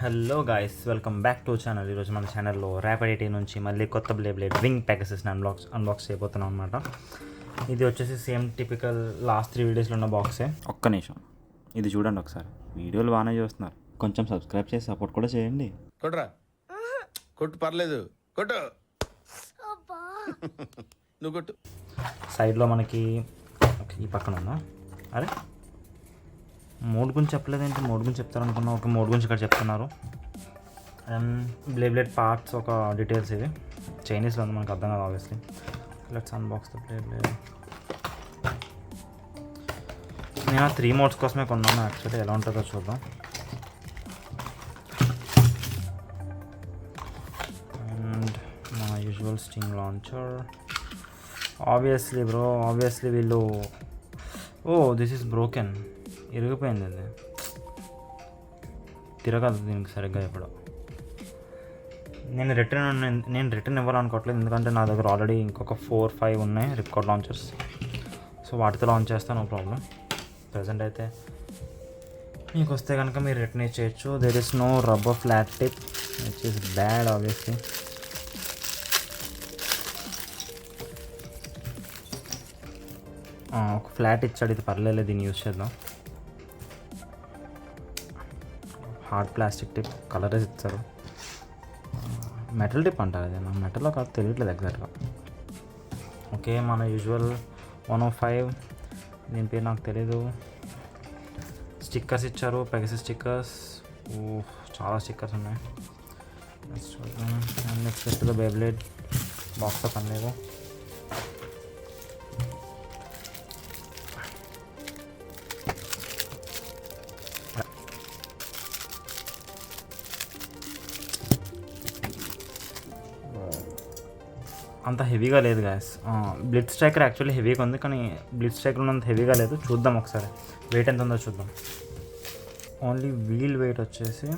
Hello guys, welcome back to channel. ఈరోజు మన ఛానల్లో ర్యాపిడిటీ నుంచి మళ్ళీ కొత్త బ్లేడ్ వింగ్ ప్యాకేజెస్ని అన్బాక్స్ చేయబోతున్నాం అనమాట. ఇది వచ్చేసి సేమ్ టిపికల్ లాస్ట్ 3 వీడియోస్లో ఉన్న బాక్సే. ఒక్క నిమిషం ఇది చూడండి ఒకసారి. వీడియోలు బాగానే చూస్తున్నారు, కొంచెం సబ్స్క్రైబ్ చేసి సపోర్ట్ కూడా చేయండి. కొట్రా, కొట్టు, పర్లేదు, కొట్టు. నువ్వు కొట్టు. సైడ్లో మనకి ఈ పక్కన ఉందా? అరే, మోడ్ గురించి చెప్పలేదేంటి? మోడ్ గురించి చెప్తారు అనుకున్నా. ఒక మోడ్ గురించి ఇక్కడ చెప్తున్నారు. అండ్ బ్లేడ్ పార్ట్స్ ఒక డీటెయిల్స్ ఇవి చైనీస్లో ఉంది, మనకు అర్థం కాదు obviously. Let's unbox the blade. నేను 3 మోడ్స్ కోసమే కొన్నాను యాక్చువల్లీ. ఎలా ఉంటుందో చూద్దాం. అండ్ మన యూజువల్ స్టీమ్ లాంచర్. ఆబ్వియస్లీ వీళ్ళు దిస్ ఈస్ బ్రోకెన్, ఇరిగిపోయింది. అది తిరగదు దీనికి సరిగ్గా. ఇప్పుడు నేను రిటర్న్ ఇవ్వాలనుకోవట్లేదు, ఎందుకంటే నా దగ్గర ఆల్రెడీ ఇంకొక 4-5 ఉన్నాయి రిప్కార్డ్ లాంచర్స్. సో వాటితో లాంచ్ చేస్తాను, నో ప్రాబ్లం. ప్రజెంట్ అయితే మీకు వస్తే కనుక మీరు రిటర్న్ ఇచ్చేయచ్చు. There is no rubber flat tip which is bad obviously. ఒక ఫ్లాట్ ఇచ్చాడు, ఇది పర్లేదు, దీన్ని యూజ్ చేద్దాం. హార్డ్ ప్లాస్టిక్ టిప్, కలర్స్ ఇచ్చారు. మెటల్ టిప్ అంటారు, అది నాకు మెటల్లో కాదు, తెలియట్లేదు ఎగ్జాక్ట్గా. ఓకే, మన యూజువల్ 105, దీని పేరు నాకు తెలీదు. స్టిక్కర్స్ ఇచ్చారు, పెగసిస్ స్టిక్కర్స్. చాలా స్టిక్కర్స్ ఉన్నాయి. నెక్స్ట్ వచ్చేది బేబ్లేడ్ బాక్స్తో పని లేదు. అంత హెవీగా లేదు గాయస్. బ్లిడ్ స్ట్రైకర్ యాక్చువల్లీ హెవీగా ఉంది, కానీ బ్లిడ్ స్ట్రైకర్ ఉన్నంత హెవీగా లేదు. చూద్దాం ఒకసారి వెయిట్ ఎంత ఉందో చూద్దాం. ఓన్లీ వీల్ వెయిట్ వచ్చేసి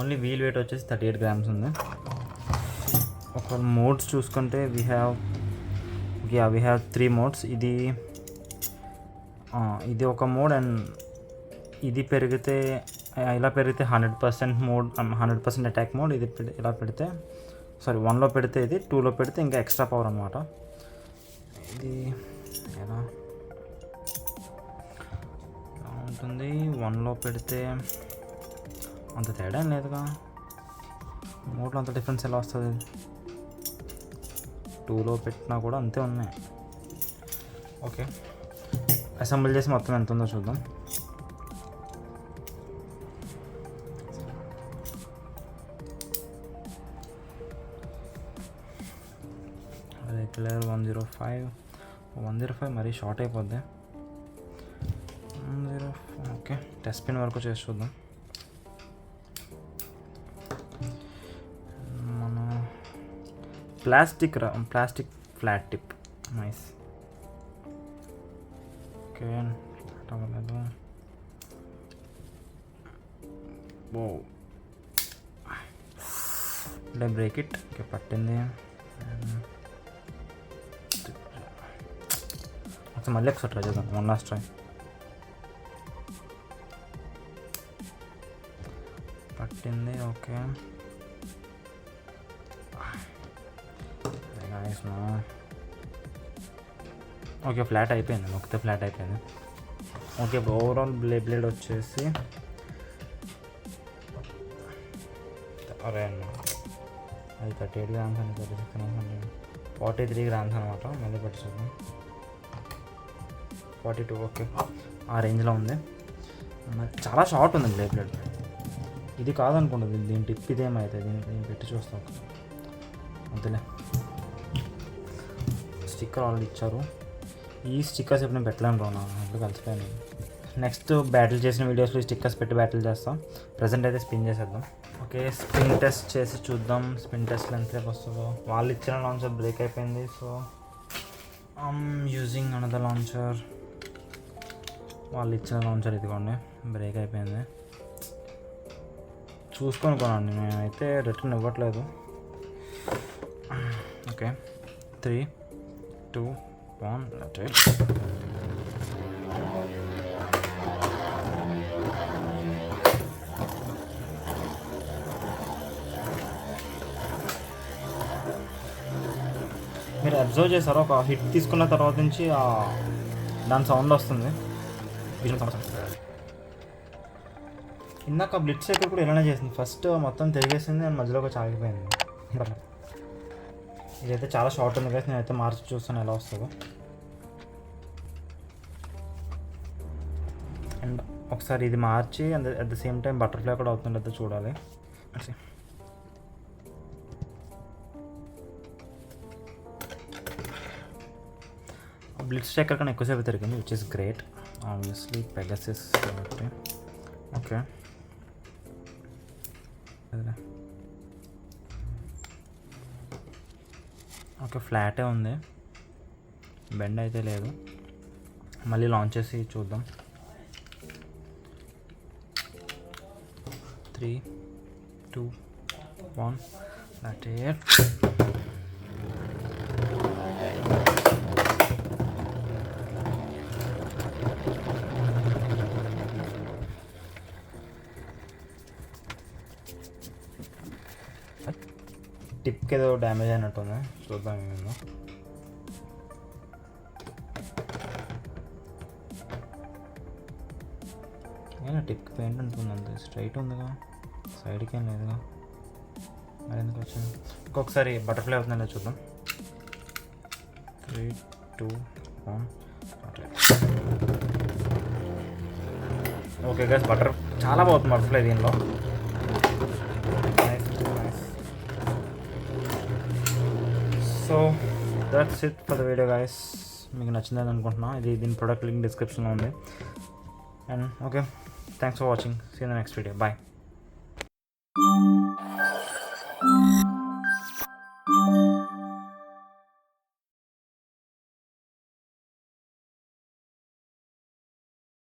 ఓన్లీ వీల్ వెయిట్ వచ్చేసి 38 గ్రామ్స్ ఉంది. ఒక మోడ్స్ చూసుకుంటే వీ హ్యావ్ 3 మోడ్స్. ఇది ఒక మోడ్. అండ్ ఇది పెరిగితే, ఇలా పెరిగితే 100% మోడ్, 100% అటాక్ మోడ్. ఇది ఇలా పెడితే 1లో పెడితే, ఇది 2లో పెడితే ఇంకా ఎక్స్ట్రా పవర్ అనమాట. ఇది ఎలా ఉంటుంది? 1లో పెడితే అంత తేడా ఏం లేదుగా. మోడ్లో అంత డిఫరెన్స్ ఎలా వస్తుంది? 2లో పెట్టినా కూడా అంతే ఉన్నాయి. ఓకే, అసెంబుల్ చేసి మొత్తం ఎంత ఉందో చూద్దాం. రెగ్యులర్ 105 మరీ షార్ట్ అయిపోద్ది. 105 ఓకే, టెస్ట్ పిన్ వరకు చేసి చూద్దాం. మన plastic flat tip, nice. Okay, అవ్వలేదు. Break it. ఓకే, పట్టింది. మళ్ళీ ఒకసారి ట్రై చేద్దాం. One last try. పట్టింది. ఓకే, ఓకే, ఫ్లాట్ అయిపోయింది. నొక్కితే ఫ్లాట్ అయిపోయింది. ఓకే, ఓవరాల్ బ్లేడ్ వచ్చేసి అది 38 గ్రామ్స్ అని, 36 గ్రామ్స్ అని, 43 గ్రామ్స్ అనమాట. మళ్ళీ పెట్టి చూద్దాం. 42. ఓకే, ఆ రేంజ్లో ఉంది. చాలా షార్ట్ ఉంది బ్లేడ్. ఇది కాదనుకుంటుంది దీని టిప్. ఇదేమైతే దీన్ని పెట్టి చూస్తాం. అంతేలే. స్టిక్కర్ ఆల్రెడీ ఇచ్చారు. ఈ స్టిక్కర్స్ ఎప్పుడు నేను పెట్టలేను రా, ఎప్పుడు కలిసిపోయాను. నెక్స్ట్ బ్యాటిల్ చేసిన వీడియోస్లో ఈ స్టిక్కర్స్ పెట్టి బ్యాటిల్ చేస్తాం. ప్రజెంట్ అయితే స్పిన్ చేసేద్దాం. ఓకే, స్పిన్ టెస్ట్ చేసి చూద్దాం. స్పిన్ టెస్ట్లో ఎంతసేపు వస్తుందో. వాళ్ళు ఇచ్చిన లాంచర్ బ్రేక్ అయిపోయింది, so I'm using another launcher. వాళ్ళు ఇచ్చిన లాంచర్ ఇదిగోండి, బ్రేక్ అయిపోయింది. చూసుకొని కొనండి, నేనైతే రిటర్న్ ఇవ్వట్లేదు. Okay, 3, 2, 1 let it. మీరు అబ్జర్వ్ చేస్తారా, ఒక హిట్ తీసుకున్న తర్వాత నుంచి దాని సౌండ్ వస్తుంది. ఇందాక బ్లిట్స్ ఎక్కడ కూడా ఇలానే చేసింది. ఫస్ట్ మొత్తం తిరిగేసింది అండ్ మధ్యలో ఒక ఆగిపోయింది. ఇదైతే చాలా షార్ట్ ఉంది కదా, నేనైతే మార్చి చూస్తాను ఎలా వస్తుందో. అండ్ ఒకసారి ఇది మార్చి and at the same time butterfly కూడా అవుతుందో చూడాలి. బ్లిట్స్ చక్కర్ కన్నా ఎక్కువసేపు తిరిగింది, which is great. Obviously Pegasus కాబట్టి. ఓకే, ఓకే, ఫ్లాటే ఉంది, బెండ్ అయితే లేదు. మళ్ళీ లాంచ్ చేసి చూద్దాం. 3, 2, 1 that it. టిప్కి ఏదో డ్యామేజ్ అయినట్టుంది, చూద్దాం ఏమైందో. ఏనా టిప్కి పెయింట్ ఉంటుంది, అంతే స్ట్రైట్ ఉందిగా, సైడ్కి ఏం లేదుగా, మరి ఎందుకు వచ్చింది. ఇంకొకసారి బటర్ఫ్లై అవుతుందో చూద్దాం. 3, 2, 1 ఓకే గైస్, చాలా బాగుంది బటర్ఫ్లై దీనిలో. So that's it for the video guys. మీకు నచ్చిందని అనుకుంటున్నా. దీని ప్రోడక్ట్ లింక్ డిస్క్రిప్షన్లో ఉంది. And okay, thanks for watching. See in the next video. Bye.